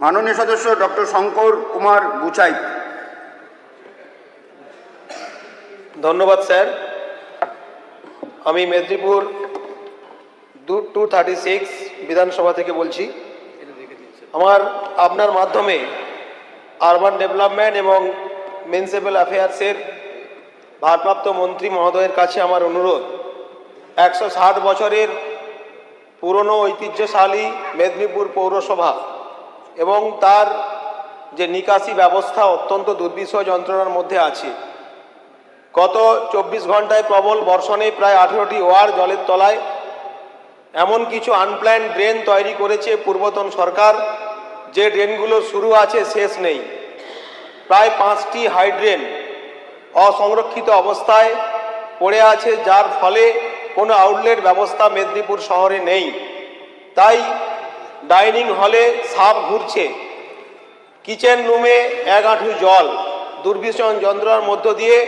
মাননীয় সদস্য ডক্টর শঙ্কর কুমার গুচাই। ধন্যবাদ স্যার। আমি মেদিনীপুর 236 বিধানসভা থেকে বলছি। আপনার মাধ্যমে আরবান ডেভেলপমেন্ট এবং মিউনিসিপ্যাল অ্যাফেয়ার্সের ভারপ্রাপ্ত মন্ত্রী মহোদয়ের কাছে আমার অনুরোধ, 160 বছরের পুরনো ঐতিহ্যশালী মেদিনীপুর পৌরসভা এবং তার যে নিকাশি ব্যবস্থা অত্যন্ত দুর্বিষহ যন্ত্রণার মধ্যে আছে। গত 24 ঘন্টায় প্রবল বর্ষণে প্রায় 18টি ওয়ার্ড জলের তলায়। এমন কিছু আনপ্ল্যান্ড ড্রেন তৈরি করেছে পূর্বতন সরকার, যে ড্রেনগুলো শুরু আছে শেষ নেই। প্রায় 5টি হাইড্রেন অসংরক্ষিত অবস্থায় পড়ে আছে, যার ফলে কোনো আউটলেট ব্যবস্থা মেদিনীপুর শহরে নেই। তাই ডাইনিং হলে সাপ ঘুরছে, কিচেন রুমে এক হাঁটু জল। দুর্বিষহ যন্ত্রণার মধ্য দিয়ে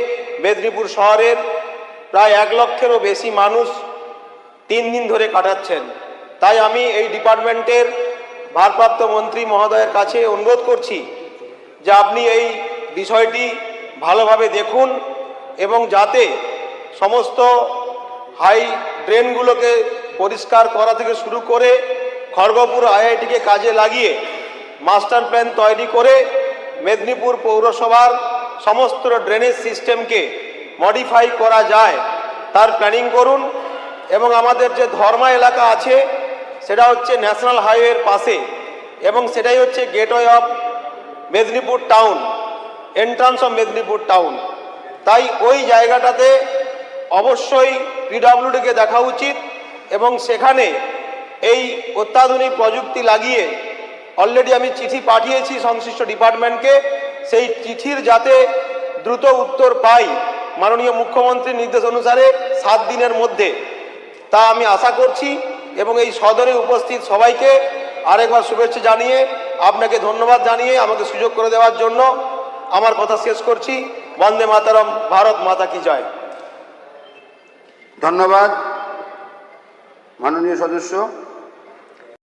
মেদিনীপুর শহরের প্রায় 1 লক্ষেরও বেশি মানুষ 3 দিন ধরে কাটাচ্ছেন। তাই আমি এই ডিপার্টমেন্টের ভারপ্রাপ্ত মন্ত্রী মহোদয়ের কাছে অনুরোধ করছি যে আপনি এই বিষয়টি ভালোভাবে দেখুন এবং যাতে সমস্ত হাই ড্রেনগুলোকে পরিষ্কার করা থেকে শুরু করে খড়গপুর আইআইটিকে কাজে লাগিয়ে মাস্টার প্ল্যান তৈরি করে মেদিনীপুর পৌরসভার সমস্ত ড্রেনেজ সিস্টেমকে মডিফাই করা যায় তার প্ল্যানিং করুন। এবং আমাদের যে ধর্মা এলাকা আছে সেটা হচ্ছে ন্যাশনাল হাইওয়ের পাশে এবং সেটাই হচ্ছে gateway of Medinipur town, entrance of Medinipur town. তাই ওই জায়গাটাতে অবশ্যই পিডব্লিউডিকে দেখা উচিত এবং সেখানে এই অত্যাধুনিক প্রযুক্তি লাগিয়ে অলরেডি আমি চিঠি পাঠিয়েছি সংশ্লিষ্ট ডিপার্টমেন্টকে। সেই চিঠির যাতে দ্রুত উত্তর পাই মাননীয় মুখ্যমন্ত্রীর নির্দেশ অনুসারে 7 দিনের মধ্যে, তা আমি আশা করছি। এবং এই সদনে উপস্থিত সবাইকে আরেকবার শুভেচ্ছা জানিয়ে আপনাকে ধন্যবাদ জানিয়ে আমাকে সুযোগ করে দেওয়ার জন্য আমার কথা শেষ করছি। বন্দে মাতরম, ভারত মাতা কি জয়। ধন্যবাদ মাননীয় সদস্য।